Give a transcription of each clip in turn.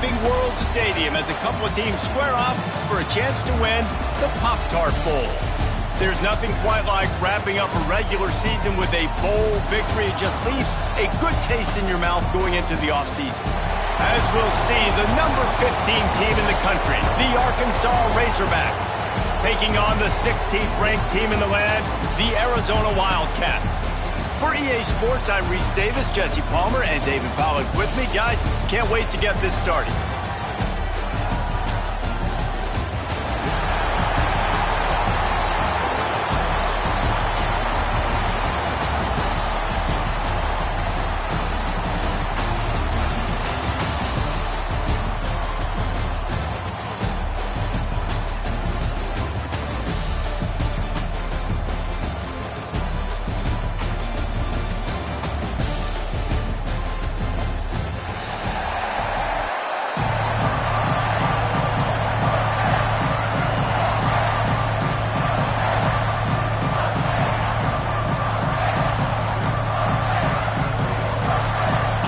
Camping World Stadium as a couple of teams square off for a chance to win the Pop-Tart Bowl. There's nothing quite like wrapping up a regular season with a bowl victory. It just leaves a good taste in your mouth going into the offseason. As we'll see, the number 15 team in the country, the Arkansas Razorbacks, taking on the 16th ranked team in the land, the Arizona Wildcats. For EA Sports, I'm Reese Davis, Jesse Palmer, and David Pollack with me. Guys, can't wait to get this started.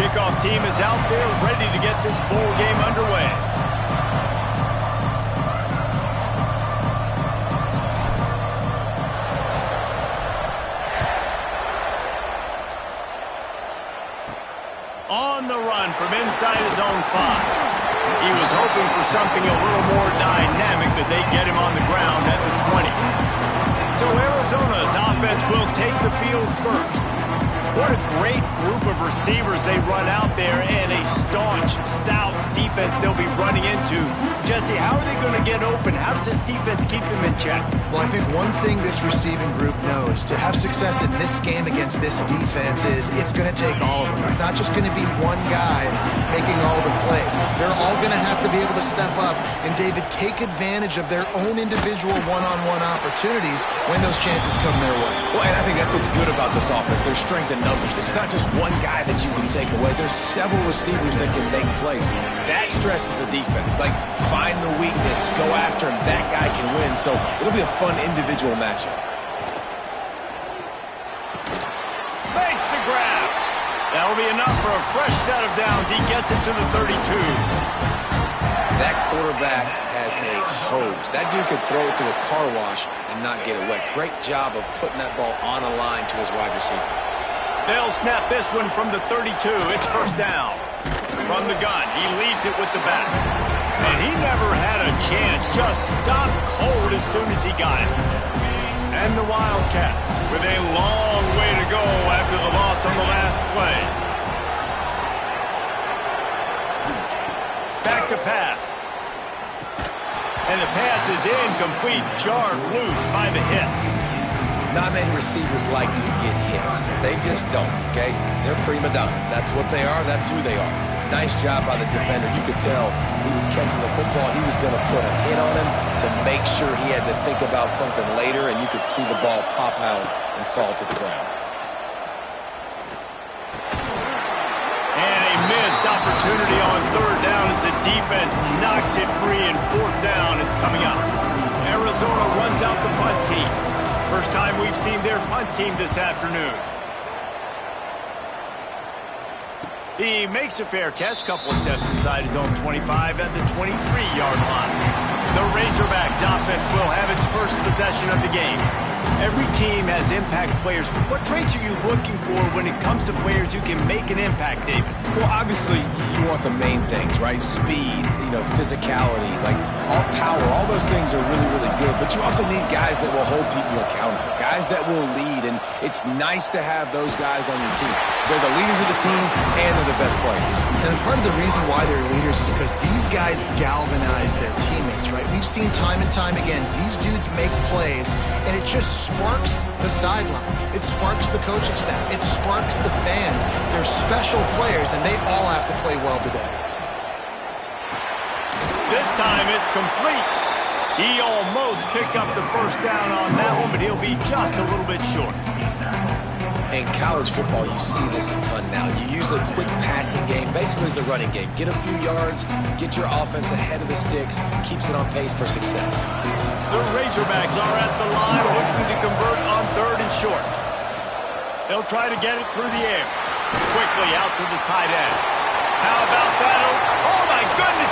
Kickoff team is out there ready to get this bowl game underway. On the run from inside his own 5. He was hoping for something a little more dynamic, but they get him on the ground at the 20. So Arizona's offense will take the field first. What a great group of receivers they run out there, and a staunch, stout defense they'll be running into. Jesse, how are they going to get open? How does this defense keep them in check? Well, I think one thing this receiving group knows to have success in this game against this defense is it's going to take all of them. It's not just going to be one guy making all the plays. They're all going to have to be able to step up and, David, take advantage of their own individual one-on-one opportunities when those chances come their way. Well, and I think that's what's good about this offense. Their strength in numbers. It's not just one guy that you can take away. There's several receivers that can make plays. That stresses the defense. Like, find the weakness, go after him. That guy can win. So it'll be a fun individual matchup. Makes the grab. That'll be enough for a fresh set of downs. He gets it to the 32. That quarterback has a hose. That dude could throw it through a car wash and not get it wet. Great job of putting that ball on a line to his wide receiver. They'll snap this one from the 32. It's first down. From the gun, he leaves it with the back. And he never had a chance. Just stopped cold as soon as he got it. And the Wildcats with a long way to go after the loss on the last play. Back to pass. And the pass is incomplete. Jarred loose by the hit. Not many receivers like to get hit. They just don't, okay? They're prima donnas. That's what they are. That's who they are. Nice job by the defender. You could tell he was catching the football. He was going to put a hit on him to make sure he had to think about something later, and you could see the ball pop out and fall to the ground. And a missed opportunity on third down as the defense knocks it free, and fourth down is coming up. Arizona runs out the punt team. First time we've seen their punt team this afternoon. He makes a fair catch, couple of steps inside his own 25 at the 23-yard line. The Razorbacks offense will have its first possession of the game. Every team has impact players. What traits are you looking for when it comes to players who can make an impact, David? Well, obviously, you want the main things, right? Speed, physicality, like all power. All those things are really, really good. But you also need guys that will hold people accountable, guys that will lead. And it's nice to have those guys on your team. They're the leaders of the team, and they're the best players. And part of the reason why they're leaders is because these guys galvanize their teammates, right? We've seen time and time again, these dudes make plays, and it just sparks the sideline. It sparks the coaching staff. It sparks the fans. They're special players, and they all have to play well today. This time it's complete. He almost picked up the first down on that one, but he'll be just a little bit short. In college football, you see this a ton now. You use a quick passing game, basically as the running game. Get a few yards, get your offense ahead of the sticks, keeps it on pace for success. The Razorbacks are at the line looking to convert on third and short. They'll try to get it through the air. Quickly out to the tight end. How about that? Oh, my goodness,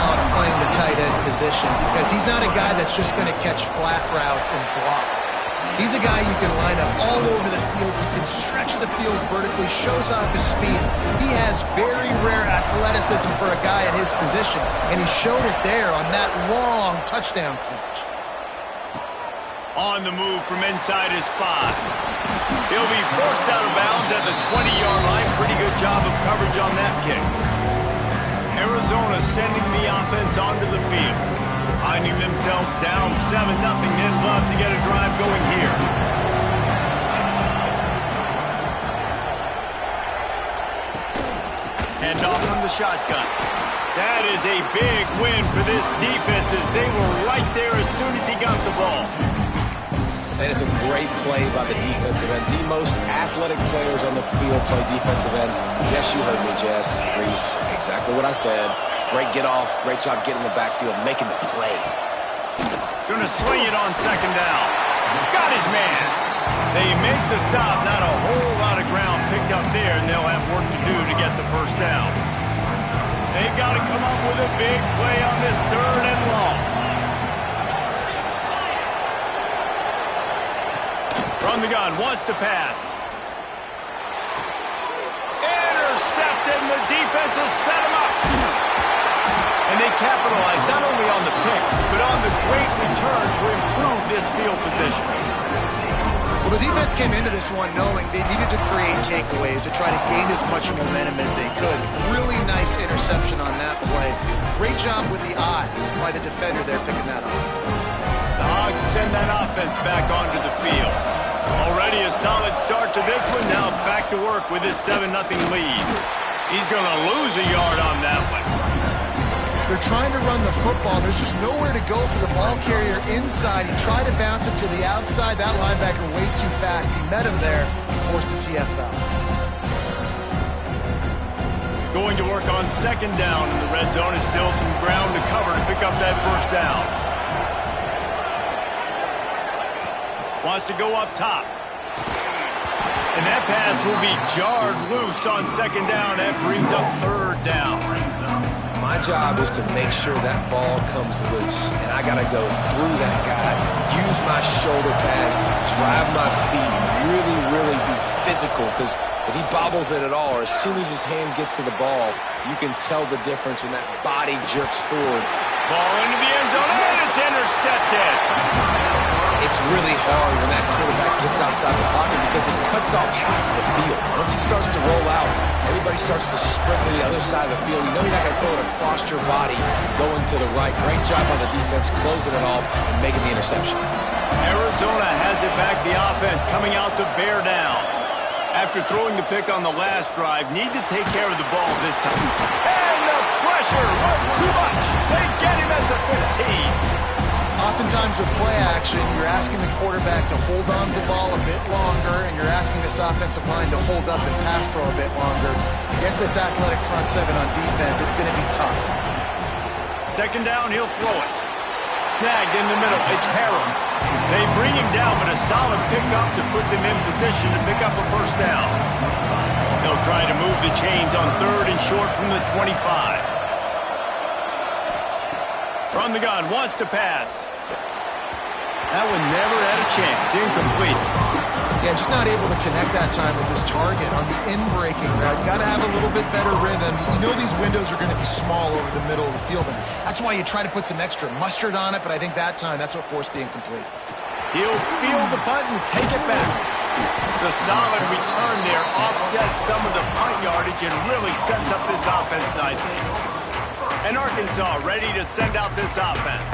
talent playing the tight end position because he's not a guy that's just going to catch flat routes and block. He's a guy you can line up all over the field. He can stretch the field vertically, shows off his speed. He has very rare athleticism for a guy at his position, and he showed it there on that long touchdown catch. On the move from inside his 5. He'll be forced out of bounds at the 20-yard line. Pretty good job of coverage on that kick. Arizona sending the offense onto the field. Finding themselves down 7-0. They'd love to get a drive going here. Hand off from the shotgun. That is a big win for this defense as they were right there as soon as he got the ball. And it's a great play by the defensive end. The most athletic players on the field play defensive end. Yes, you heard me, Jess, Reese. Exactly what I said. Great get off. Great job getting the backfield, making the play. Gonna swing it on second down. Got his man. They make the stop. Not a whole lot of ground picked up there, and they'll have work to do to get the first down. They've got to come up with a big play on this 3rd and long. From the gun, wants to pass. Intercepted, and the defense has set him up. And they capitalized not only on the pick, but on the great return to improve this field position. Well, the defense came into this one knowing they needed to create takeaways to try to gain as much momentum as they could. Really nice interception on that play. Great job with the eyes by the defender there picking that off. The Hogs send that offense back onto the field. Already a solid start to this one. Now back to work with his 7-0 lead. He's going to lose a yard on that one. They're trying to run the football. There's just nowhere to go for the ball carrier inside. He tried to bounce it to the outside. That linebacker way too fast. He met him there and forced the TFL. Going to work on second down in the red zone. Is still some ground to cover to pick up that first down. Wants to go up top. And that pass will be jarred loose on second down. That brings up 3rd down. My job is to make sure that ball comes loose, and I got to go through that guy, use my shoulder pad, drive my feet, really be physical, because if he bobbles it at all, or as soon as his hand gets to the ball, you can tell the difference when that body jerks forward. Ball into the end zone, and it's intercepted. It's really hard when that quarterback gets outside the pocket because it cuts off half of the field. Once he starts to roll out, everybody starts to sprint to the other side of the field. You know you're not going to throw it across your body going to the right. Great job on the defense closing it off and making the interception. Arizona has it back. The offense coming out to bear down. After throwing the pick on the last drive, need to take care of the ball this time. And the pressure was too much. They get him at the 15. Oftentimes with play action, you're asking the quarterback to hold on to the ball a bit longer, and you're asking this offensive line to hold up and pass pro a bit longer. Against this athletic front 7 on defense, it's going to be tough. Second down, he'll throw it. Snagged in the middle. It's Harrell. They bring him down, but a solid pickup to put them in position to pick up a first down. They'll try to move the chains on 3rd and short from the 25. From the gun, wants to pass. That one never had a chance. Incomplete. Yeah, just not able to connect that time with his target on the in-breaking route. Got to have a little bit better rhythm. You know these windows are going to be small over the middle of the field, and that's why you try to put some extra mustard on it, but I think that time, that's what forced the incomplete. He'll field the punt and take it back. The solid return there offsets some of the punt yardage and really sets up this offense nicely. And Arkansas ready to send out this offense.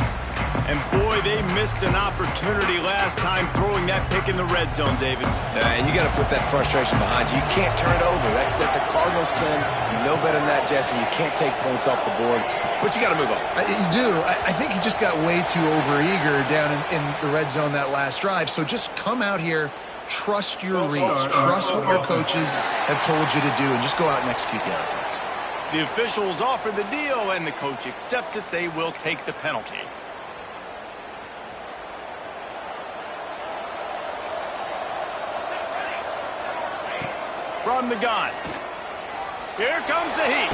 And boy, they missed an opportunity last time throwing that pick in the red zone, David. And you got to put that frustration behind you. You can't turn it over. That's a cardinal sin. You know better than that, Jesse. You can't take points off the board. But you got to move on. You do. I think he just got way too overeager down in the red zone that last drive. So just come out here, trust your reads, trust what your coaches have told you to do, and just go out and execute the offense. The officials offer the deal, and the coach accepts it. They will take the penalty. From the gun. Here comes the heat.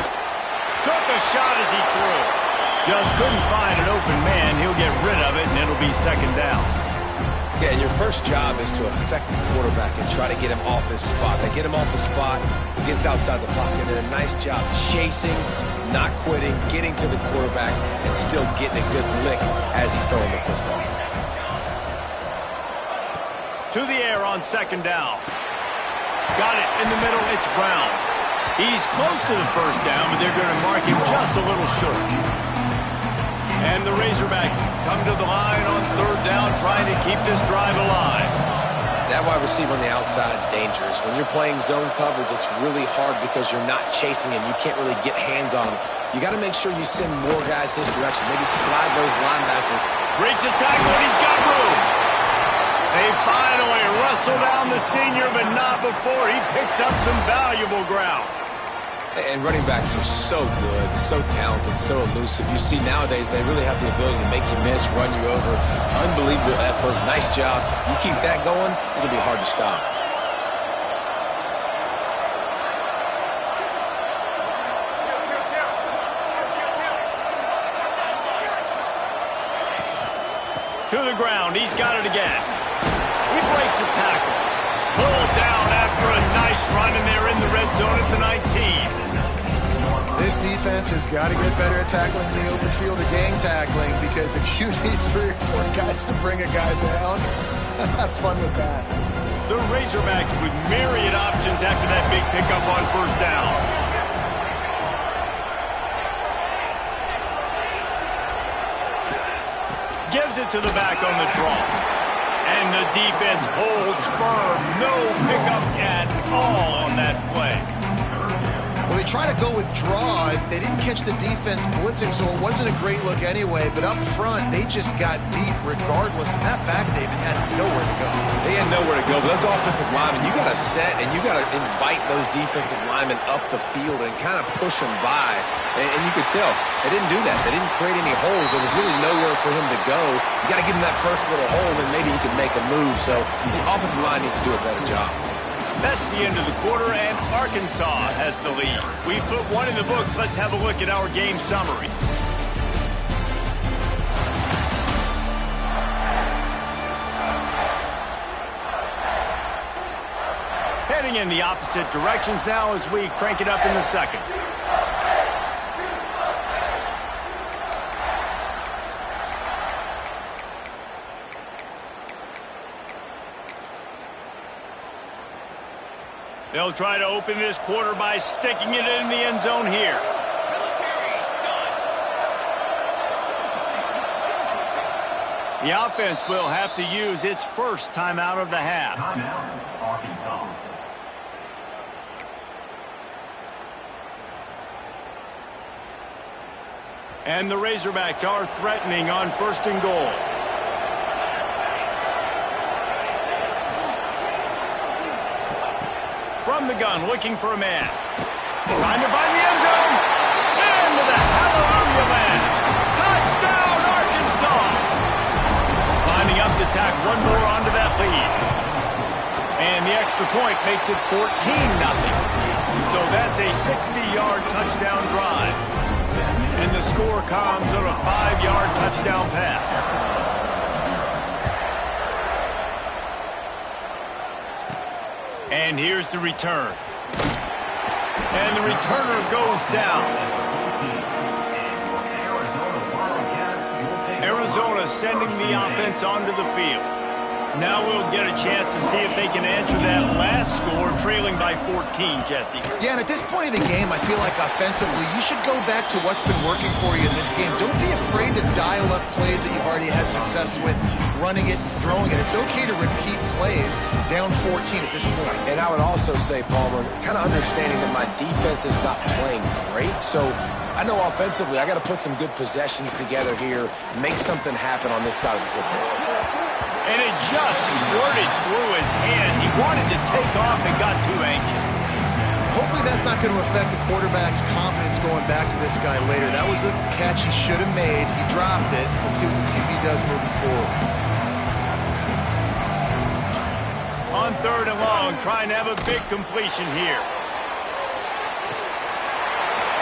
Took a shot as he threw. Just couldn't find an open man. He'll get rid of it, and it'll be second down. Yeah, and your first job is to affect the quarterback and try to get him off his spot. They get him off the spot, he gets outside the pocket. They did a nice job chasing, not quitting, getting to the quarterback, and still getting a good lick as he's throwing the football. To the air on second down. Got it in the middle. It's Brown. He's close to the first down, but they're going to mark him just a little short. And the Razorbacks come to the line on third down, trying to keep this drive alive. That wide receiver on the outside is dangerous. When you're playing zone coverage, it's really hard because you're not chasing him. You can't really get hands on him. You got to make sure you send more guys his direction. Maybe slide those linebackers. Breaks the tackle, and he's got room. They finally wrestle down the senior, but not before he picks up some valuable ground. And running backs are so good, so talented, so elusive. You see nowadays they really have the ability to make you miss, run you over. Unbelievable effort. Nice job. You keep that going, it'll be hard to stop. To the ground. He's got it again. He breaks a tackle. Pulled down after a nice run, and they're in the red zone at the 19. This defense has got to get better at tackling in the open field or gang tackling, because if you need 3 or 4 guys to bring a guy down, have fun with that. The Razorbacks with myriad options after that big pickup on first down. Gives it to the back on the draw. And the defense holds firm. No pickup at all on that play. Well, they try to go with draw. They didn't catch the defense blitzing, so it wasn't a great look anyway. But up front, they just got beat regardless. And that back, David, had nowhere to go. They had nowhere to go. But those offensive linemen, you got to set and you got to invite those defensive linemen up the field and kind of push them by. And you could tell they didn't do that. They didn't create any holes. There was really nowhere for him to go. You got to give him that first little hole, and maybe he can make a move. So the offensive line needs to do a better job. That's the end of the quarter, and Arkansas has the lead. We put one in the books. Let's have a look at our game summary. Heading in the opposite directions now as we crank it up in the second. They'll try to open this quarter by sticking it in the end zone here. The offense will have to use its first timeout of the half. Timeout, Arkansas. And the Razorbacks are threatening on first and goal. From the gun, looking for a man. Trying to find the end zone. Into the hallelujah land. Touchdown, Arkansas. Lining up to tack one more onto that lead. And the extra point makes it 14-0. So that's a 60-yard touchdown drive. And the score comes on a 5-yard touchdown pass. And here's the return. And the returner goes down. Arizona sending the offense onto the field. Now we'll get a chance to see if they can answer that last score, trailing by 14, Jesse. Yeah, and at this point in the game, I feel like offensively, you should go back to what's been working for you in this game. Don't be afraid to dial up plays that you've already had success with, running it and throwing it. It's okay to repeat plays down 14 at this point. And I would also say, Palmer, kind of understanding that my defense is not playing great, so I know offensively I got to put some good possessions together here, make something happen on this side of the football. And it just squirted through his hands. He wanted to take off and got too anxious. Hopefully that's not going to affect the quarterback's confidence going back to this guy later. That was a catch he should have made. He dropped it. Let's see what the QB does moving forward. On third and long, trying to have a big completion here.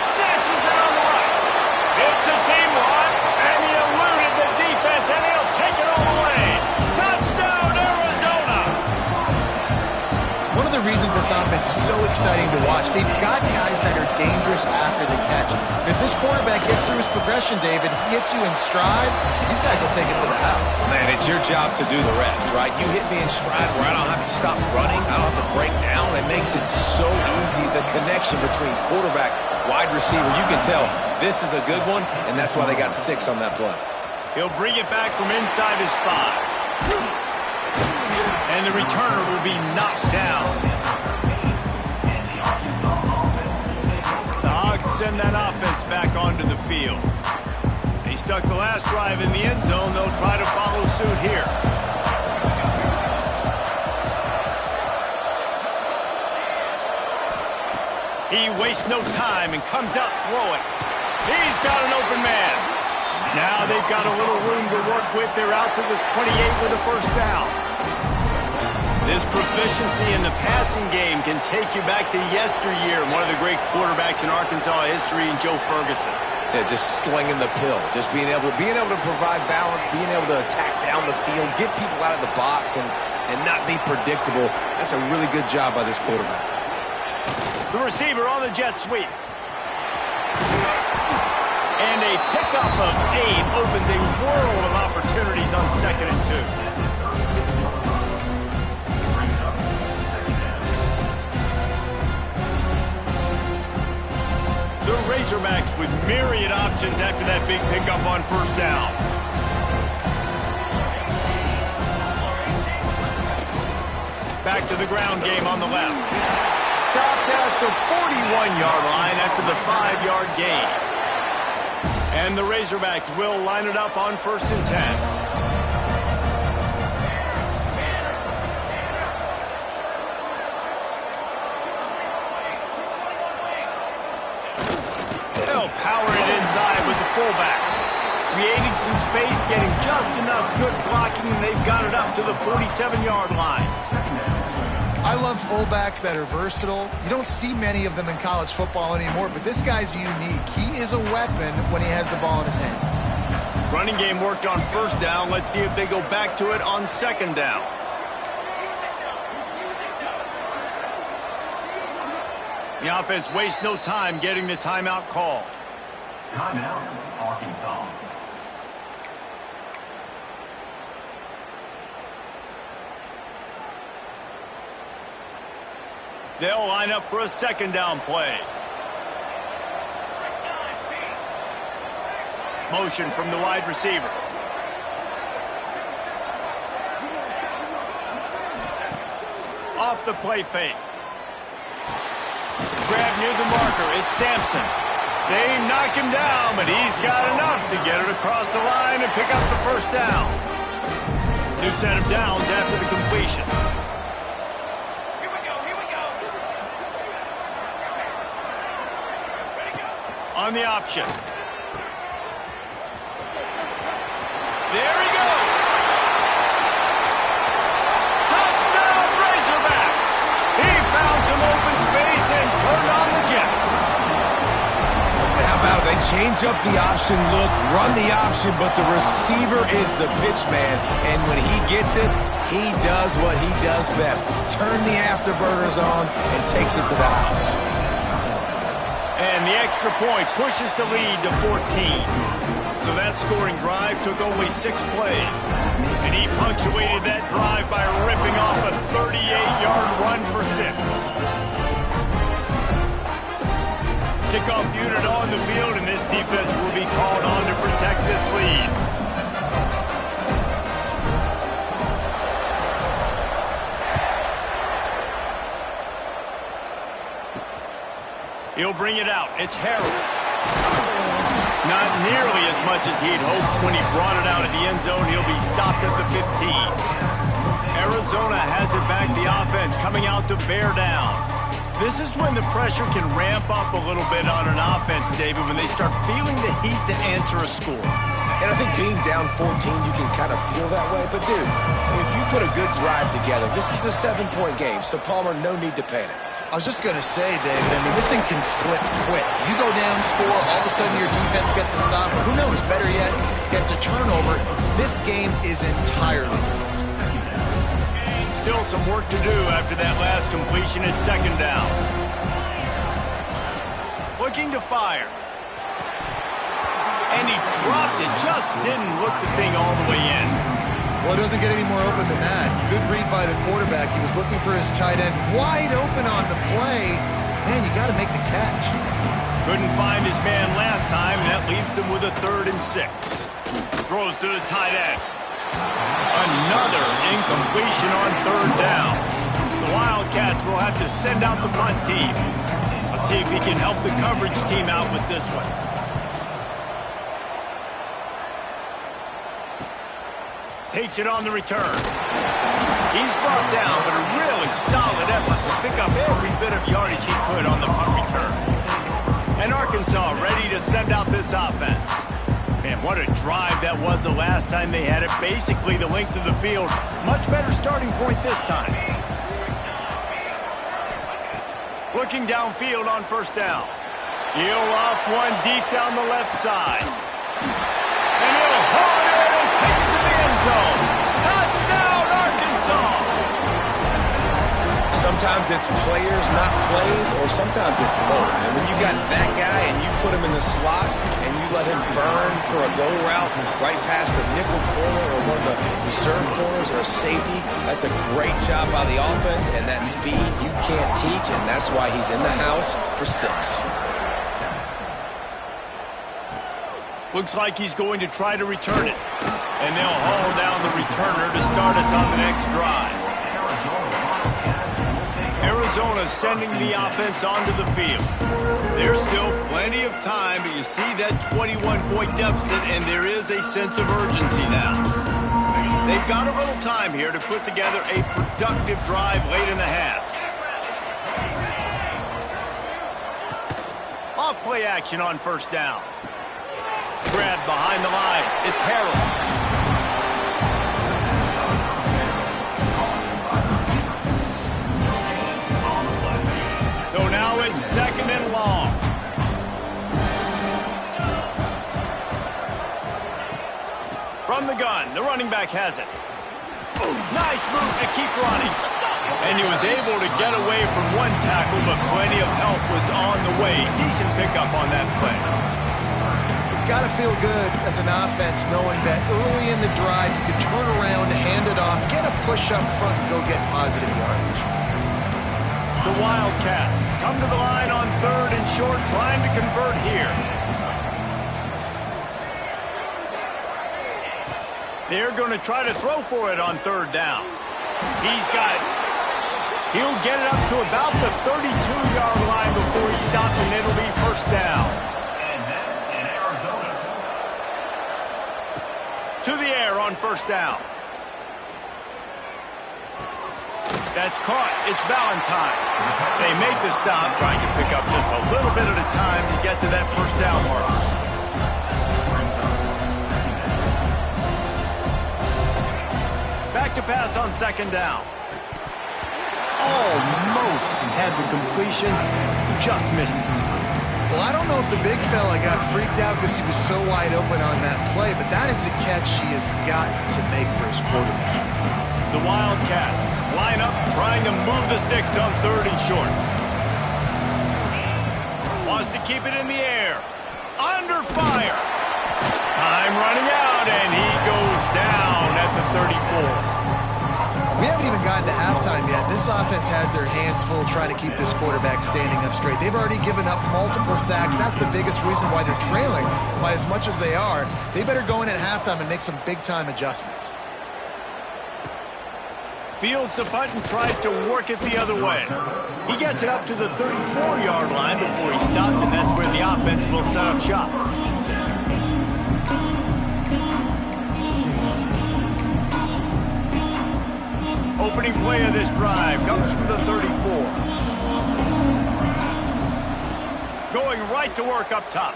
Snatches it on the right. It's a seam this offense is so exciting to watch. They've got guys that are dangerous after the catch. And if this quarterback gets through his progression, David, he hits you in stride, these guys will take it to the house. Man, it's your job to do the rest, right? You hit me in stride where I don't have to stop running. I don't have to break down. It makes it so easy, the connection between quarterback, wide receiver. You can tell this is a good one, and that's why they got 6 on that play. He'll bring it back from inside his 5. And the returner will be knocked down. The Hogs send that offense back onto the field. They stuck the last drive in the end zone. They'll try to follow suit here. He wastes no time and comes out throwing. He's got an open man. Now they've got a little room to work with. They're out to the 28 with a first down. This proficiency in the passing game can take you back to yesteryear. One of the great quarterbacks in Arkansas history, Joe Ferguson. Yeah, just slinging the pill, just being able to provide balance, being able to attack down the field, get people out of the box, and not be predictable. That's a really good job by this quarterback. The receiver on the jet sweep. And a pickup of 8 opens a world of opportunities on 2nd and 2. The Razorbacks with myriad options after that big pickup on first down. Back to the ground game on the left. Stopped at the 41-yard line after the 5-yard gain. And the Razorbacks will line it up on 1st and 10. They'll power it inside with the fullback. Creating some space, getting just enough good blocking, and they've got it up to the 47-yard line. I love fullbacks that are versatile. You don't see many of them in college football anymore, but this guy's unique. He is a weapon when he has the ball in his hands. Running game worked on first down. Let's see if they go back to it on 2nd down. The offense wastes no time getting the timeout call. Timeout, Arkansas. They'll line up for a 2nd down play. Motion from the wide receiver. Off the play fake. Grab near the marker. It's Sampson. They knock him down, but he's got enough to get it across the line and pick up the first down. New set of downs after the completion. On the option. There he goes. Touchdown, Razorbacks. He found some open space and turned on the Jets. And how about it? They change up the option look, run the option, but the receiver is the pitch man. And when he gets it, he does what he does best. Turn the afterburners on and takes it to the house. And the extra point pushes the lead to 14. So that scoring drive took only 6 plays. And he punctuated that drive by ripping off a 38-yard run for 6. Kickoff unit on the field, and this defense will be called on to protect this lead. He'll bring it out. It's Harrell. Not nearly as much as he'd hoped when he brought it out at the end zone. He'll be stopped at the 15. Arizona has it back. The offense coming out to bear down. This is when the pressure can ramp up a little bit on an offense, David, when they start feeling the heat to answer a score. And I think being down 14, you can kind of feel that way. But, dude, if you put a good drive together, this is a 7-point game. So, Palmer, no need to panic. I was just going to say, David, I mean, this thing can flip quick. You go down, score, all of a sudden your defense gets a stop, or who knows, better yet, gets a turnover. This game is entirely different. still some work to do after that last completion at second down. Looking to fire. And he dropped it, just didn't look the thing all the way in. Well, it doesn't get any more open than that. Good read by the quarterback. He was looking for his tight end wide open on the play. Man, you got to make the catch. Couldn't find his man last time, and that leaves him with a 3rd and 6. Throws to the tight end. Another incompletion on 3rd down. The Wildcats will have to send out the punt team. Let's see if he can help the coverage team out with this one. Takes it on the return. He's brought down, but a really solid effort to pick up every bit of yardage he could on the punt return. And Arkansas ready to send out this offense. Man, what a drive that was the last time they had it. Basically the length of the field. Much better starting point this time. Looking downfield on 1st down. He'll off one deep down the left side. And he'll haul it in and take it to the end zone. Touchdown, Arkansas! Sometimes it's players, not plays, or sometimes it's both. And when you got that guy and you put him in the slot and you let him burn for a go route right past a nickel corner or one of the reserve corners or a safety, that's a great job by the offense, and that speed you can't teach, and that's why he's in the house for 6. Looks like he's going to try to return it. And they'll haul down the returner to start us on the next drive. Arizona sending the offense onto the field. There's still plenty of time, but you see that 21-point deficit, and there is a sense of urgency now. They've got a little time here to put together a productive drive late in the half. Off play action on 1st down. Grabbed behind the line. It's Harrell. So now it's 2nd and long. From the gun, the running back has it. Nice move to keep running. And he was able to get away from one tackle, but plenty of help was on the way. Decent pickup on that play. It's got to feel good as an offense knowing that early in the drive you can turn around, hand it off, get a push up front, and go get positive yardage. The Wildcats come to the line on 3rd and short, trying to convert here. They're going to try to throw for it on 3rd down. He's got it. He'll get it up to about the 32-yard line before he's stopped, and it'll be 1st down. To the air on 1st down. That's caught. It's Valentine. They make the stop, trying to pick up just a little bit at a time to get to that 1st down mark. Back to pass on 2nd down. Almost had the completion, just missed it. Well, I don't know if the big fella got freaked out because he was so wide open on that play, but that is a catch he has got to make for his quarterback. The Wildcats line up, trying to move the sticks on 3rd and short. Wants to keep it in the air. Under fire. Time running out, and he goes down at the 34. We haven't even gotten to halftime yet. This offense has their hands full trying to keep this quarterback standing up straight. They've already given up multiple sacks. That's the biggest reason why they're trailing by as much as they are. They better go in at halftime and make some big-time adjustments. Fields the punt and tries to work it the other way. He gets it up to the 34-yard line before he stopped, and that's where the offense will set up shop. Opening play of this drive comes from the 34. Going right to work up top.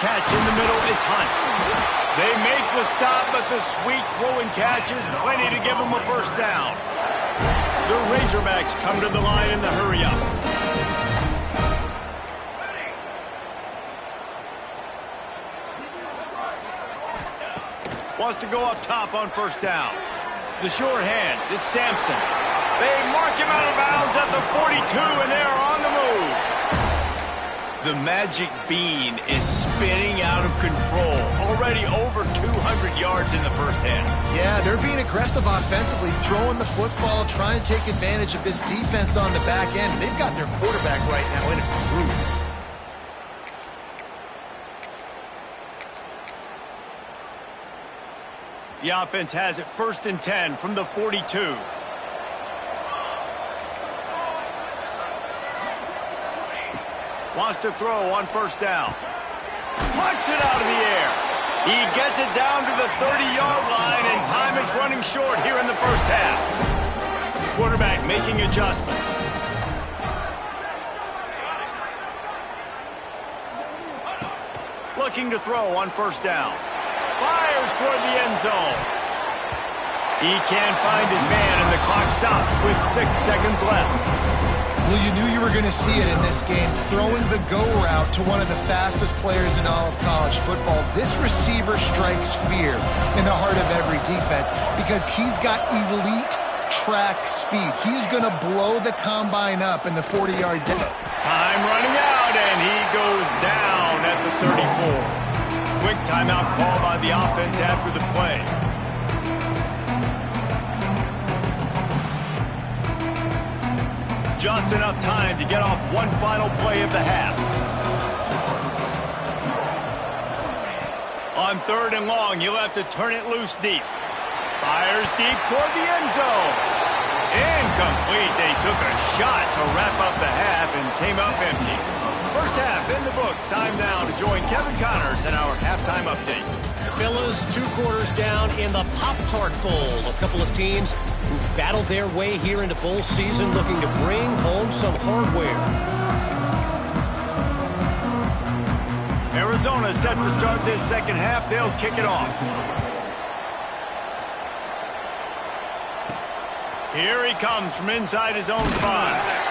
Catch in the middle, it's Hunt. They make the stop, but the sweet throwing catch is plenty to give them a 1st down. The Razorbacks come to the line in the hurry-up. Wants to go up top on 1st down. The sure hands. It's Sampson. They mark him out of bounds at the 42, and they are on the move. The magic bean is spinning out of control. Already over 200 yards in the first half. Yeah, they're being aggressive offensively, throwing the football, trying to take advantage of this defense on the back end. They've got their quarterback right now in a groove. The offense has it 1st and 10 from the 42. Wants to throw on 1st down. Punts it out of the air. He gets it down to the 30-yard line, and time is running short here in the first half. Quarterback making adjustments. Looking to throw on 1st down. Fires toward the end zone. He can't find his man, and the clock stops with 6 seconds left. Well, you knew you were going to see it in this game, throwing the go route to one of the fastest players in all of college football. This receiver strikes fear in the heart of every defense because he's got elite track speed. He's going to blow the combine up in the 40-yard dash. Time running out, and he goes down at the 34. Quick timeout call by the offense after the play. Just enough time to get off one final play of the half. On 3rd and long, you'll have to turn it loose deep. Fires deep toward the end zone. Incomplete. They took a shot to wrap up the half and came up empty. First half in the books. Time now to join Kevin Connors in our halftime update. Fellas, 2 quarters down in the Pop-Tart Bowl. A couple of teams who've battled their way here into bowl season looking to bring home some hardware. Arizona set to start this second half. They'll kick it off. Here he comes from inside his own 5.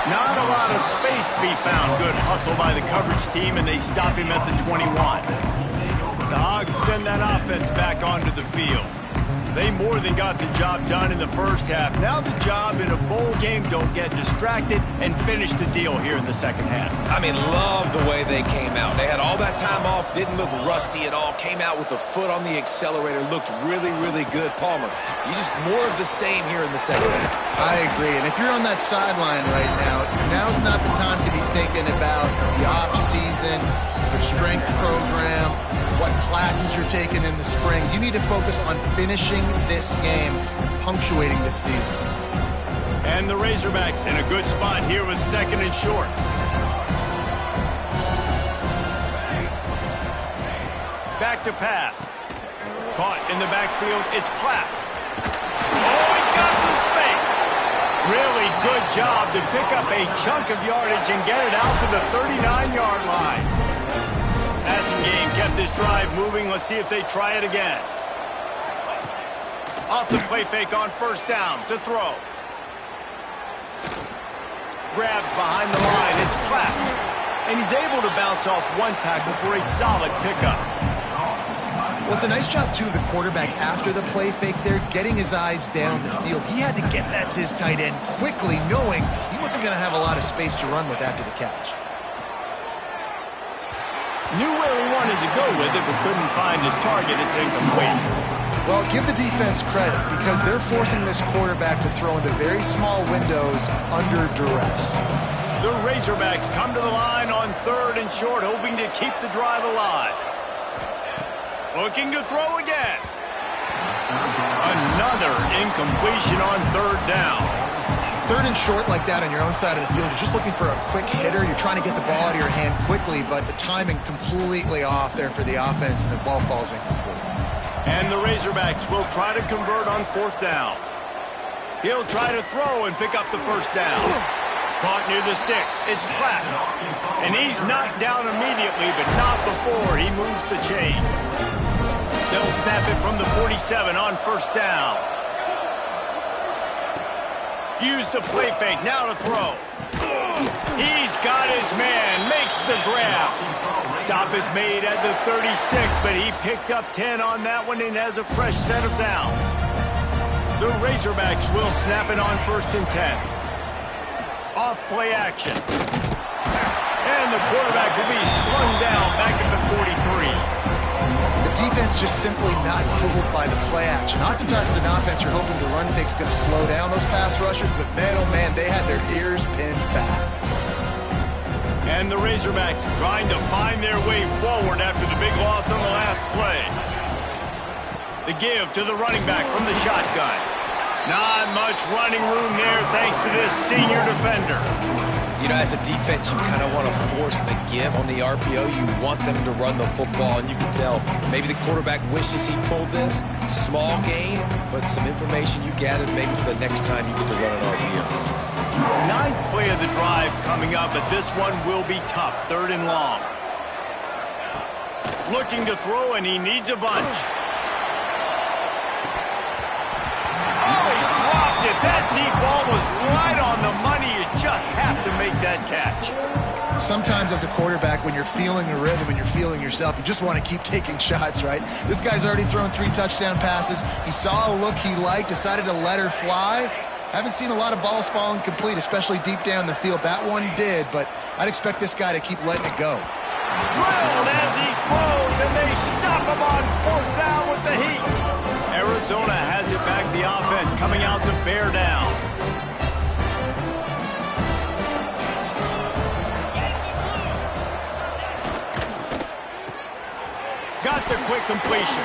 Not a lot of space to be found. Good hustle by the coverage team, and they stop him at the 21. The Hogs send that offense back onto the field. They more than got the job done in the first half. Now the job in a bowl game, don't get distracted and finish the deal here in the second half. I mean, love the way they came out. They had all that time off, didn't look rusty at all, came out with the foot on the accelerator, looked really, really good. Palmer, you just more of the same here in the second half. I agree, and if you're on that sideline right now, now's not the time to be thinking about the off-season, the strength program, what classes you're taking in the spring. You need to focus on finishing this game, punctuating this season. And the Razorbacks in a good spot here with 2nd and short. Back to pass. Caught in the backfield, it's Platt. Oh, he's got some space. Really good job to pick up a chunk of yardage and get it out to the 39-yard line. Passing game kept this drive moving. Let's see if they try it again. Off the play fake on 1st down to throw. Grabbed behind the line. It's Platt. And he's able to bounce off one tackle for a solid pickup. Well, it's a nice job, too, of the quarterback after the play fake there, getting his eyes down the field. He had to get that to his tight end quickly, knowing he wasn't going to have a lot of space to run with after the catch. Knew where he wanted to go with it, but couldn't find his target. It's incomplete. Well, give the defense credit because they're forcing this quarterback to throw into very small windows under duress. The Razorbacks come to the line on 3rd and short, hoping to keep the drive alive. Looking to throw again. Another incompletion on 3rd down. 3rd and short like that on your own side of the field, you're just looking for a quick hitter. You're trying to get the ball out of your hand quickly, but the timing completely off there for the offense, and the ball falls incomplete. And the Razorbacks will try to convert on 4th down. He'll try to throw and pick up the 1st down. Caught near the sticks. It's Platt. And he's knocked down immediately, but not before he moves the chains. They'll snap it from the 47 on 1st down. Use the play fake, now to throw. He's got his man, makes the grab. Stop is made at the 36, but he picked up 10 on that one and has a fresh set of downs. The Razorbacks will snap it on 1st and 10. Off play action. And the quarterback will be slung down back at the 43. The defense just simply not fooled by the play action. Oftentimes, as an offense, you're hoping the run fake's going to slow down those pass rushers, but man, oh man, they had their ears pinned back. And the Razorbacks trying to find their way forward after the big loss on the last play. The give to the running back from the shotgun. Not much running room there thanks to this senior defender. You know, as a defense, you kind of want to force the give on the RPO. You want them to run the football, and you can tell maybe the quarterback wishes he pulled this. Small gain, but some information you gathered maybe for the next time you get to run an RPO. 9th play of the drive coming up, but this one will be tough. 3rd and long. Looking to throw, and he needs a bunch. That deep ball was right on the money. You just have to make that catch. Sometimes as a quarterback, when you're feeling the rhythm and you're feeling yourself, you just want to keep taking shots, right? This guy's already thrown 3 touchdown passes. He saw a look he liked, decided to let her fly. Haven't seen a lot of balls falling complete, especially deep down the field. That one did, but I'd expect this guy to keep letting it go. Drilled as he throws, and they stop him on 4th down with the heat. Arizona has it back, the offense coming out to bear down. Got the quick completion.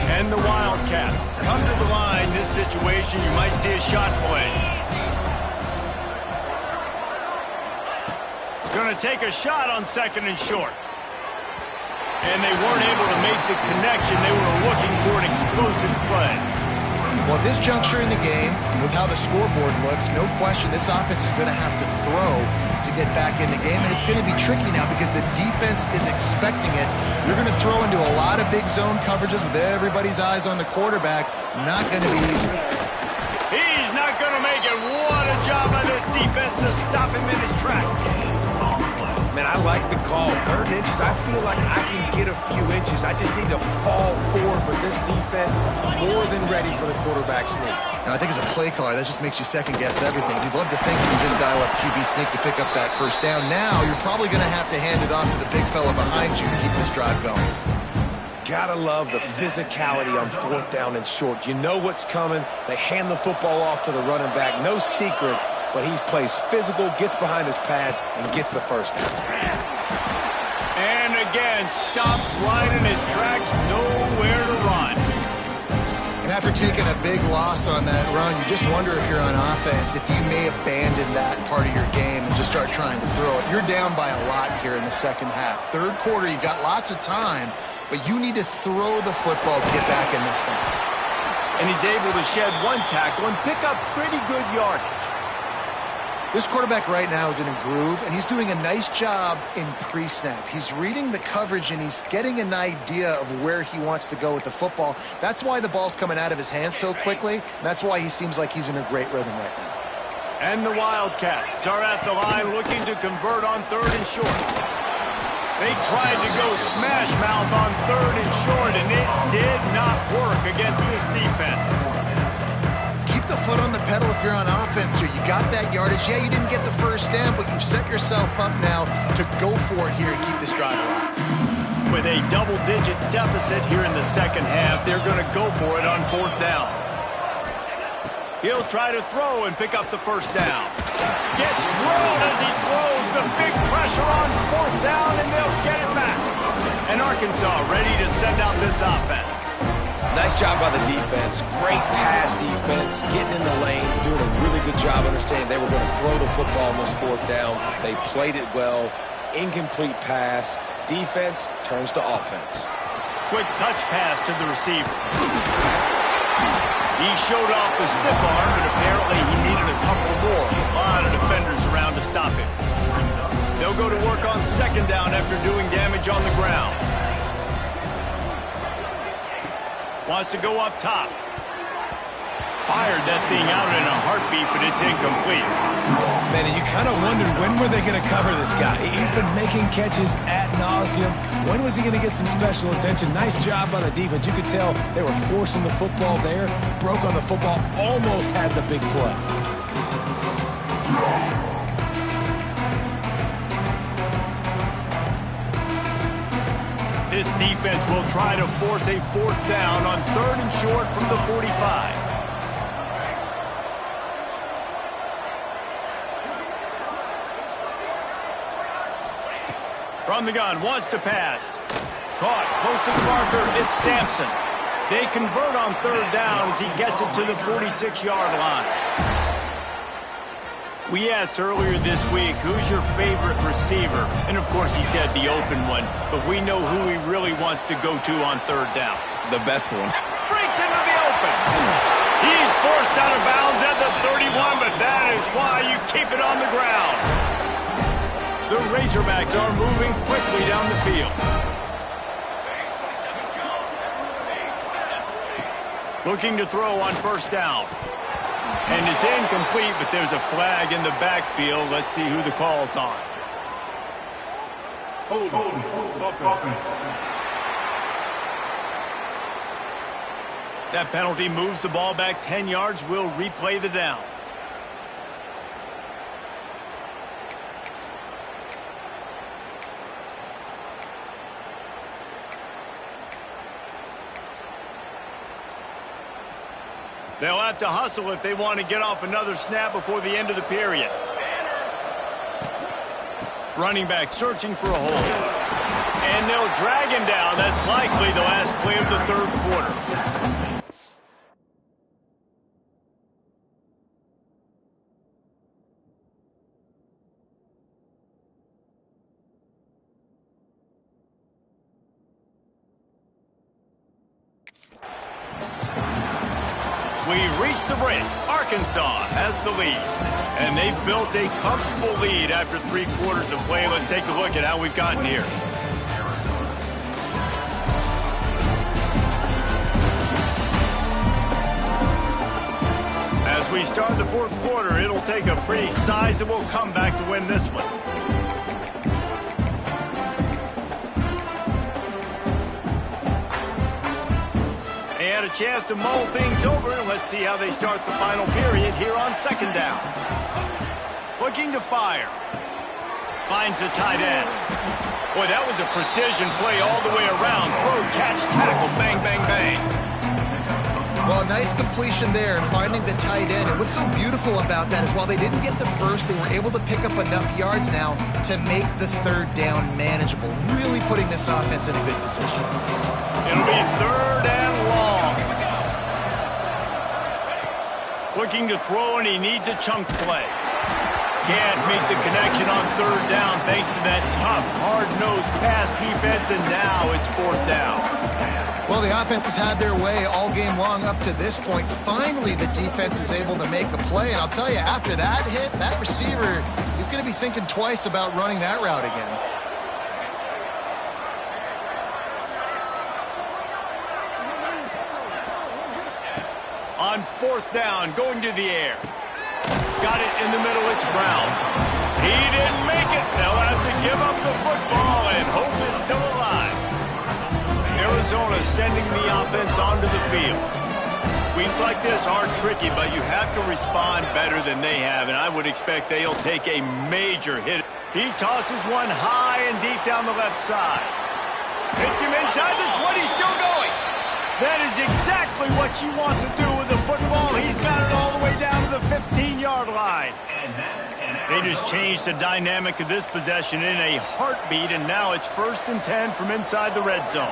And the Wildcats come to the line. This situation, you might see a shot play. Going to take a shot on 2nd and short. And they weren't able to make the connection. They were looking for an explosive play. Well, at this juncture in the game, with how the scoreboard looks, no question this offense is going to have to throw to get back in the game. And it's going to be tricky now because the defense is expecting it. You're going to throw into a lot of big zone coverages with everybody's eyes on the quarterback. Not going to be easy. He's not going to make it. What a job by this defense to stop him in his tracks. Man, I like the call. 3rd and inches, I feel like I can get a few inches. I just need to fall forward, but this defense more than ready for the quarterback sneak. Now, I think as a play caller, that just makes you second-guess everything. You'd love to think you can just dial up QB sneak to pick up that 1st down. Now, you're probably going to have to hand it off to the big fella behind you to keep this drive going. Gotta love the physicality on 4th down and short. You know what's coming. They hand the football off to the running back. No secret. But he plays physical, gets behind his pads, and gets the 1st down. And again, stopped right in his tracks, nowhere to run. And after taking a big loss on that run, you just wonder if you're on offense, if you may abandon that part of your game and just start trying to throw it. You're down by a lot here in the 2nd half. 3rd quarter, you've got lots of time, but you need to throw the football to get back in this thing. And he's able to shed 1 tackle and pick up pretty good yardage. This quarterback right now is in a groove, and he's doing a nice job in pre-snap. He's reading the coverage, and he's getting an idea of where he wants to go with the football. That's why the ball's coming out of his hands so quickly, and that's why he seems like he's in a great rhythm right now. And the Wildcats are at the line looking to convert on 3rd and short. They tried to go smash mouth on 3rd and short, and it did not work against this defense. Keep the foot on the pedal if you're on offense here. You got that yardage. Yeah, you didn't get the 1st down, but you've set yourself up now to go for it here and keep this drive alive. With a double-digit deficit here in the 2nd half, they're going to go for it on 4th down. He'll try to throw and pick up the 1st down. Gets drilled as he throws. The big pressure on 4th down, and they'll get it back. And Arkansas ready to send out this offense. Nice job by the defense. Great pass defense, getting in the lanes, doing a really good job understanding they were going to throw the football on this 4th down. They played it well. Incomplete pass. Defense turns to offense. Quick touch pass to the receiver. He showed off the stiff arm, but apparently he needed a couple more. A lot of defenders around to stop him. They'll go to work on 2nd down after doing damage on the ground. Wants to go up top. fired that thing out in a heartbeat, but it's incomplete. Man, you kind of wondered when were they going to cover this guy. He's been making catches ad nauseum. When was he going to get some special attention? Nice job by the defense. You could tell they were forcing the football there. Broke on the football, almost had the big play. This defense will try to force a 4th down on 3rd and short from the 45. From the gun, wants to pass. Caught, close to the marker, it's Sampson. They convert on 3rd down as he gets it to the 46-yard line. We asked earlier this week, who's your favorite receiver? And of course he said the open one, but we know who he really wants to go to on 3rd down. The best one. Breaks into the open. He's forced out of bounds at the 31, but that is why you keep it on the ground. The Razorbacks are moving quickly down the field. Looking to throw on 1st down. And it's incomplete, but there's a flag in the backfield. Let's see who the call's on. That penalty moves the ball back 10 yards. We'll replay the down. They'll have to hustle if they want to get off another snap before the end of the period. Running back searching for a hole. And they'll drag him down. That's likely the last play of the 3rd quarter. We've reached the break. Arkansas has the lead. And they've built a comfortable lead after 3 quarters of play. Let's take a look at how we've gotten here. As we start the 4th quarter, it'll take a pretty sizable comeback to win this one. They had a chance to mull things over, and let's see how they start the final period here on 2nd down. Looking to fire. Finds the tight end. Boy, that was a precision play all the way around. Throw, catch, tackle, bang, bang, bang. Well, nice completion there, finding the tight end. And what's so beautiful about that is while they didn't get the first, they were able to pick up enough yards now to make the 3rd down manageable. Really putting this offense in a good position. It'll be 3rd and long. Looking to throw, and he needs a chunk play. Can't make the connection on 3rd down thanks to that tough, hard-nosed pass defense, and now it's 4th down. Well, the offense has had their way all game long up to this point. Finally, the defense is able to make a play, and I'll tell you, after that hit, that receiver, he's going to be thinking twice about running that route again. On 4th down, going to the air. Got it in the middle, it's Brown. He didn't make it. They'll have to give up the football, and hope is still alive. Arizona sending the offense onto the field. Weeks like this are tricky, but you have to respond better than they have, and I would expect they'll take a major hit. He tosses one high and deep down the left side. Hits him inside the 20, still going. That is exactly what you want to do with the football. He's got it all the way down to the 15-yard line. They just changed the dynamic of this possession in a heartbeat, and now it's 1st and 10 from inside the red zone.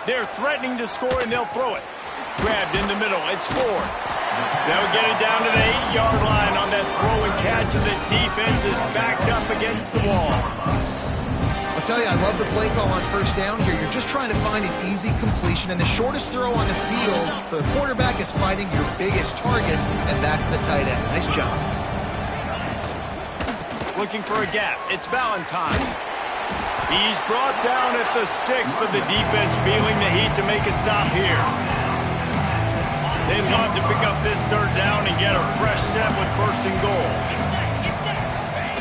They're threatening to score, and they'll throw it. Grabbed in the middle. It's Ford. They'll get it down to the 8-yard line on that throw and catch, and the defense is backed up against the wall. I'll tell you, I love the play call on 1st down here. You're just trying to find an easy completion, and the shortest throw on the field for the quarterback is finding your biggest target, and that's the tight end. Nice job. Looking for a gap. It's Valentine. He's brought down at the 6, but the defense feeling the heat to make a stop here. They'd love to pick up this third down and get a fresh set with first and goal.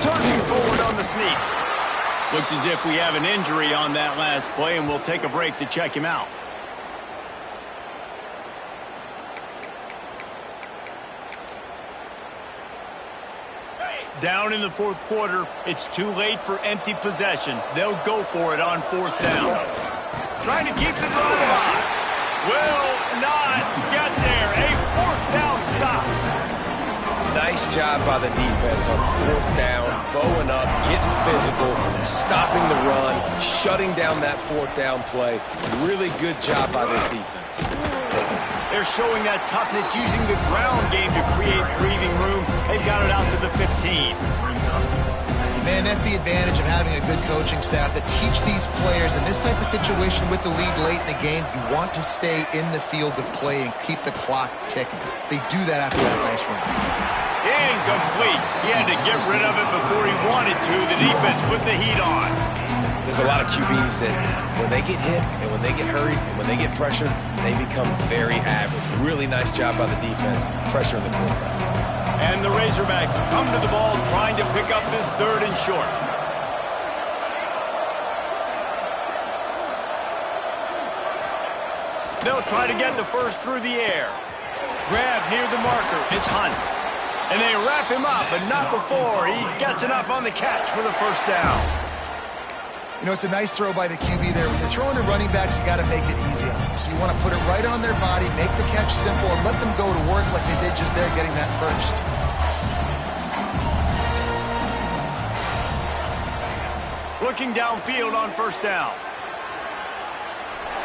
Surging forward on the sneak. Looks as if we have an injury on that last play, and we'll take a break to check him out. Down in the fourth quarter, it's too late for empty possessions. They'll go for it on fourth down. Trying to keep the drive alive. Will not get there. A fourth down stop. Nice job by the defense on fourth down, bowing up, getting physical, stopping the run, shutting down that fourth down play. Really good job by this defense. They're showing that toughness, using the ground game to create breathing room. They've got it out to the 15. Man, that's the advantage of having a good coaching staff that teach these players in this type of situation with the lead late in the game. You want to stay in the field of play and keep the clock ticking. They do that after that nice run. Incomplete. He had to get rid of it before he wanted to. The defense put the heat on. There's a lot of QBs that when they get hit and when they get hurried and when they get pressured, they become very average. Really nice job by the defense, pressuring the quarterback. And the Razorbacks come to the ball trying to pick up this third and short. They'll try to get the first through the air. Grab near the marker. It's Hunt. And they wrap him up, but not before he gets enough on the catch for the first down. You know, it's a nice throw by the QB there. When you're throwing to running backs, you got to make it easy on them. So you want to put it right on their body, make the catch simple, and let them go to work like they did just there getting that first. Looking downfield on first down.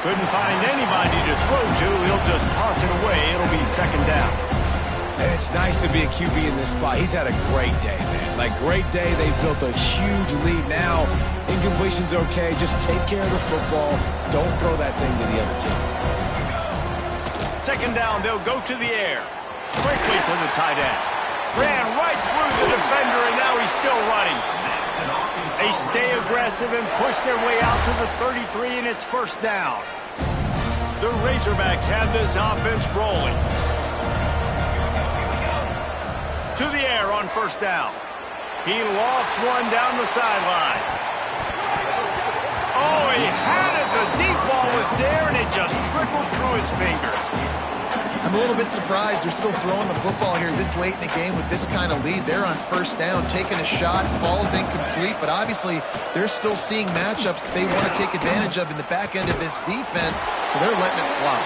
Couldn't find anybody to throw to. He'll just toss it away. It'll be second down. And it's nice to be a QB in this spot. He's had a great day, man. Like, great day. They've built a huge lead now. Incompletion's okay. Just take care of the football. Don't throw that thing to the other team. Second down, they'll go to the air. Quickly to the tight end. Ran right through the defender, and now he's still running. They stay aggressive and push their way out to the 33, and it's first down. The Razorbacks have this offense rolling. To the air on first down. He lofts one down the sideline. Oh, he had it. The deep ball was there, and it just trickled through his fingers. I'm a little bit surprised they're still throwing the football here this late in the game with this kind of lead. They're on first down, taking a shot, falls incomplete, but obviously they're still seeing matchups that they want to take advantage of in the back end of this defense, so they're letting it fly.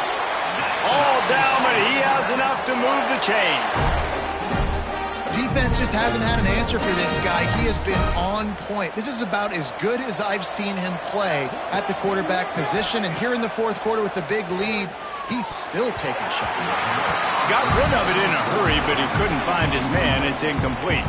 All down, but he has enough to move the chains. Defense just hasn't had an answer for this guy. He has been on point. This is about as good as I've seen him play at the quarterback position. And here in the fourth quarter with the big lead, he's still taking shots. Got rid of it in a hurry, but he couldn't find his man. It's incomplete.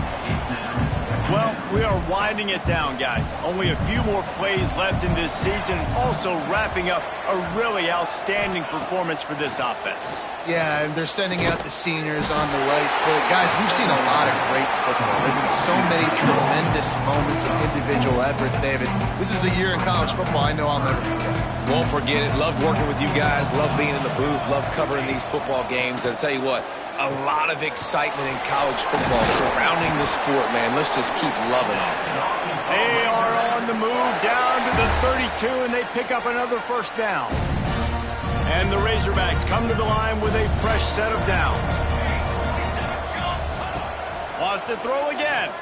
Well, we are winding it down, guys. Only a few more plays left in this season. Also wrapping up a really outstanding performance for this offense. Yeah, and they're sending out the seniors on the right foot. Guys, we've seen a lot of great football. There have been so many tremendous moments of individual efforts, David. This is a year in college football I know I'll never forget. Won't forget it. Loved working with you guys. Loved being in the booth. Loved covering these football games. And I'll tell you what, a lot of excitement in college football surrounding the sport, man. Let's just keep loving it. They are on the move down to the 32, and they pick up another first down. And the Razorbacks come to the line with a fresh set of downs. Wants to throw again.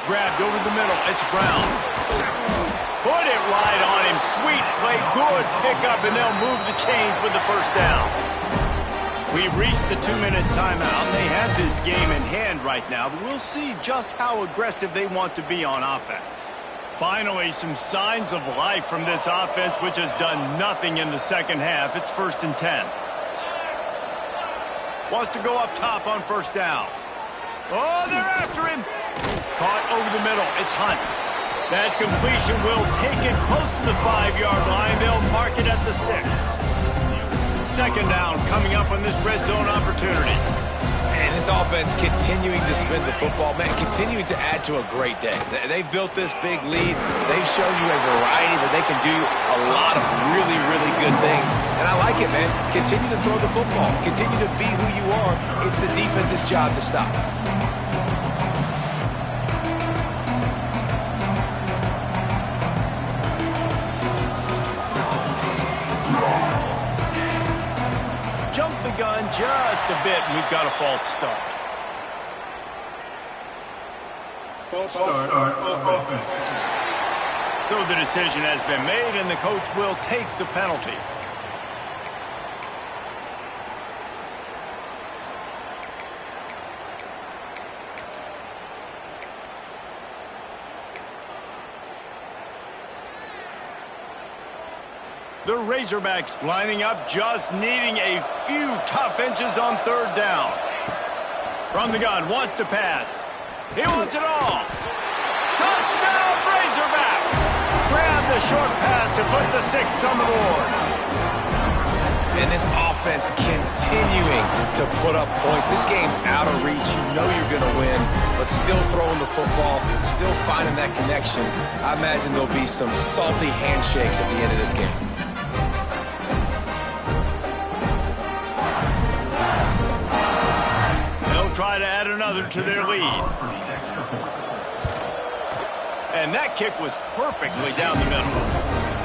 Grabbed over the middle. It's Brown. Put it right on him. Sweet play. Good pickup, and they'll move the chains with the first down. We've reached the 2-minute timeout. They have this game in hand right now, but we'll see just how aggressive they want to be on offense. Finally, some signs of life from this offense, which has done nothing in the second half. It's 1st and 10. Wants to go up top on first down. Oh, they're after him. Caught over the middle. It's Hunt. That completion will take it close to the 5-yard line. They'll mark it at the 6. Second down coming up on this red zone opportunity. And And this offense continuing to spin the football, man, continuing to add to a great day. They've built this big lead. They've shown you a variety that they can do a lot of really, really good things. And I like it, man. Continue to throw the football. Continue to be who you are. It's the defense's job to stop. Gun just a bit, and we've got a false start. False start offense. So the decision has been made, and the coach will take the penalty. The Razorbacks lining up, just needing a few tough inches on third down. From the gun, wants to pass. He wants it all. Touchdown, Razorbacks! Grab the short pass to put the 6 on the board. And this offense continuing to put up points. This game's out of reach. You know you're going to win, but still throwing the football, still finding that connection. I imagine there'll be some salty handshakes at the end of this game. Try to add another to their lead. And that kick was perfectly down the middle.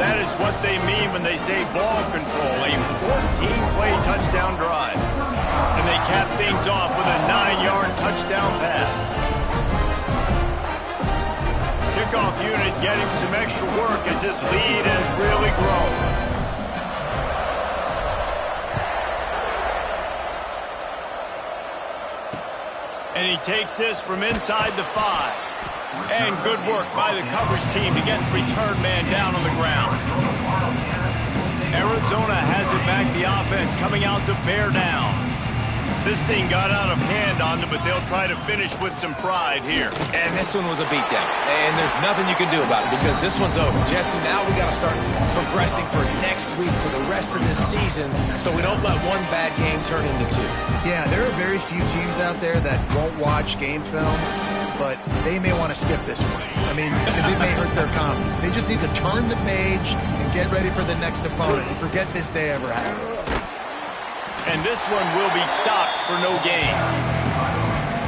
That is what they mean when they say ball control, a 14-play touchdown drive. And they cap things off with a 9-yard touchdown pass. Kickoff unit getting some extra work as this lead has really grown. And he takes this from inside the 5. And good work by the coverage team to get the return man down on the ground. Arizona has it back, the offense coming out to bear down. This thing got out of hand on them, but they'll try to finish with some pride here. And this one was a beatdown. And there's nothing you can do about it because this one's over. Jesse, now we got to start progressing for next week, for the rest of this season, so we don't let one bad game turn into 2. Yeah, there are very few teams out there that won't watch game film, but they may want to skip this one. I mean, because it may hurt their confidence. They just need to turn the page and get ready for the next opponent and forget this day ever happened. And this one will be stopped for no gain.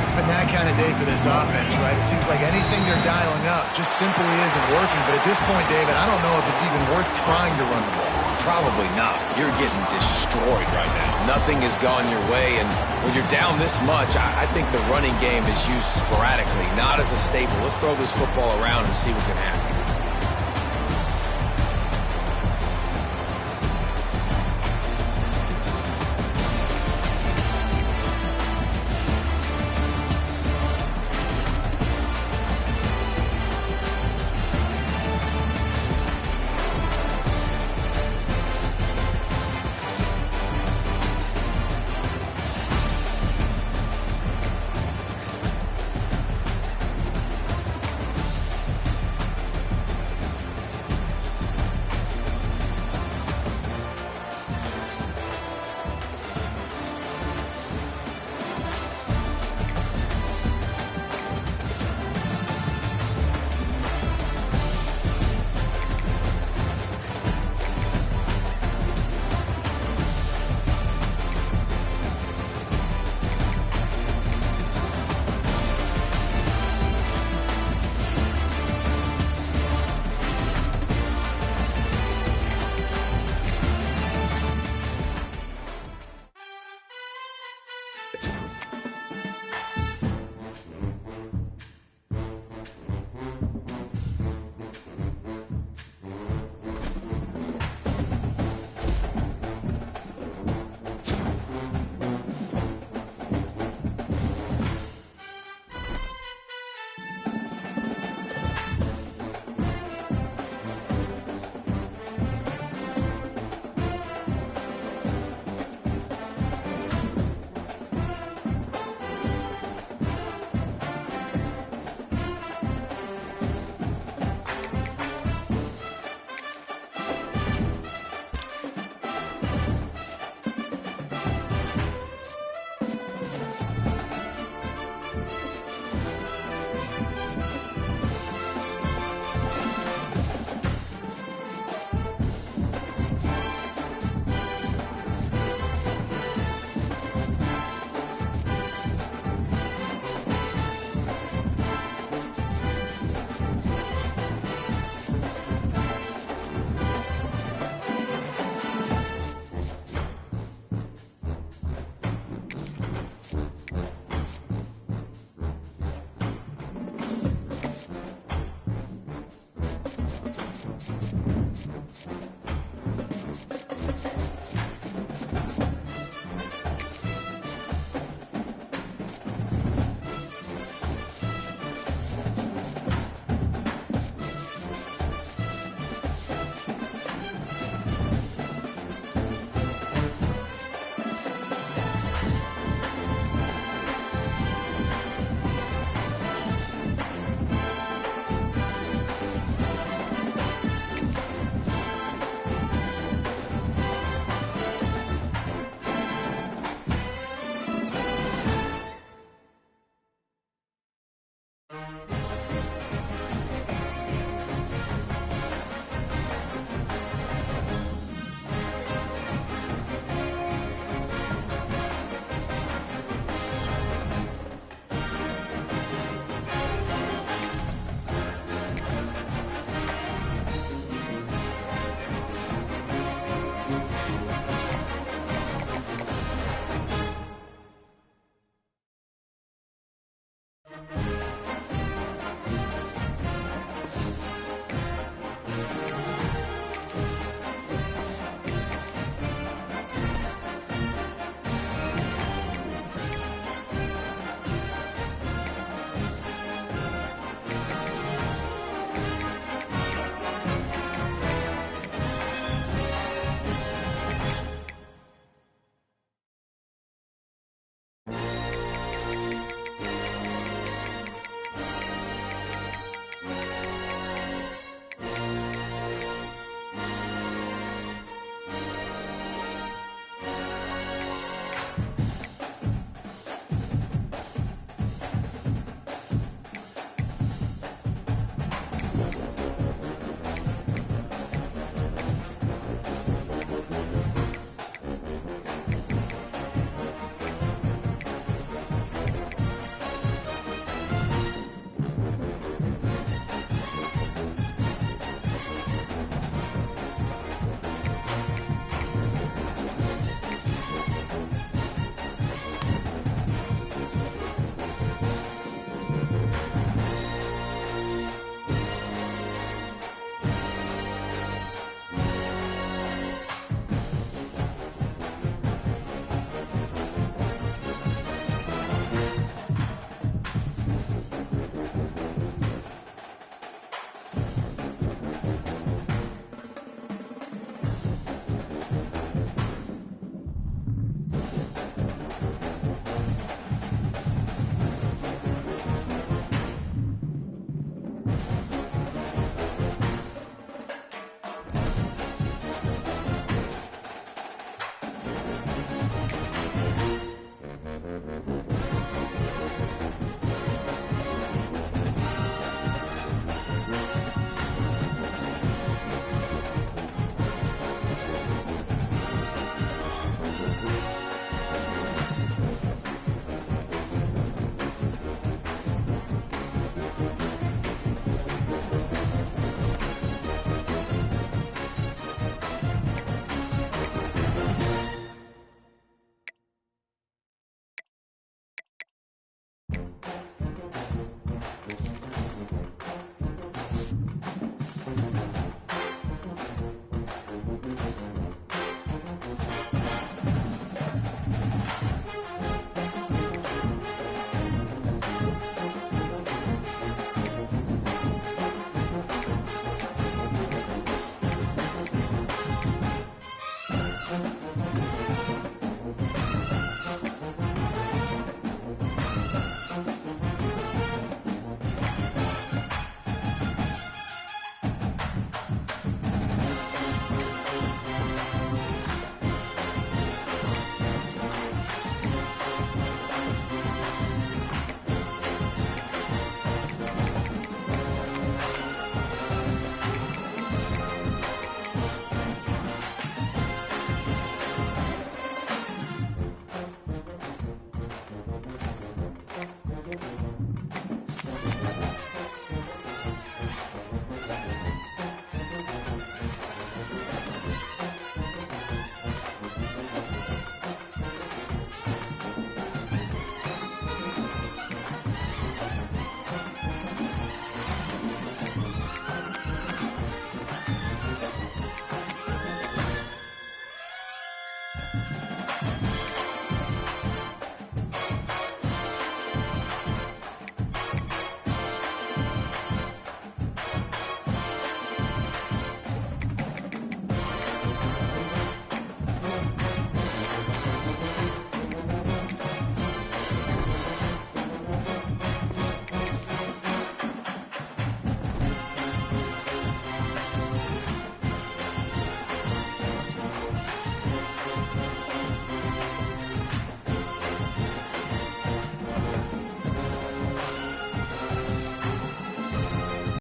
It's been that kind of day for this offense, right? It seems like anything they're dialing up just simply isn't working. But at this point, David, I don't know if it's even worth trying to run the ball. Probably not. You're getting destroyed right now. Nothing has gone your way, and when you're down this much, I think the running game is used sporadically, not as a staple. Let's throw this football around and see what can happen.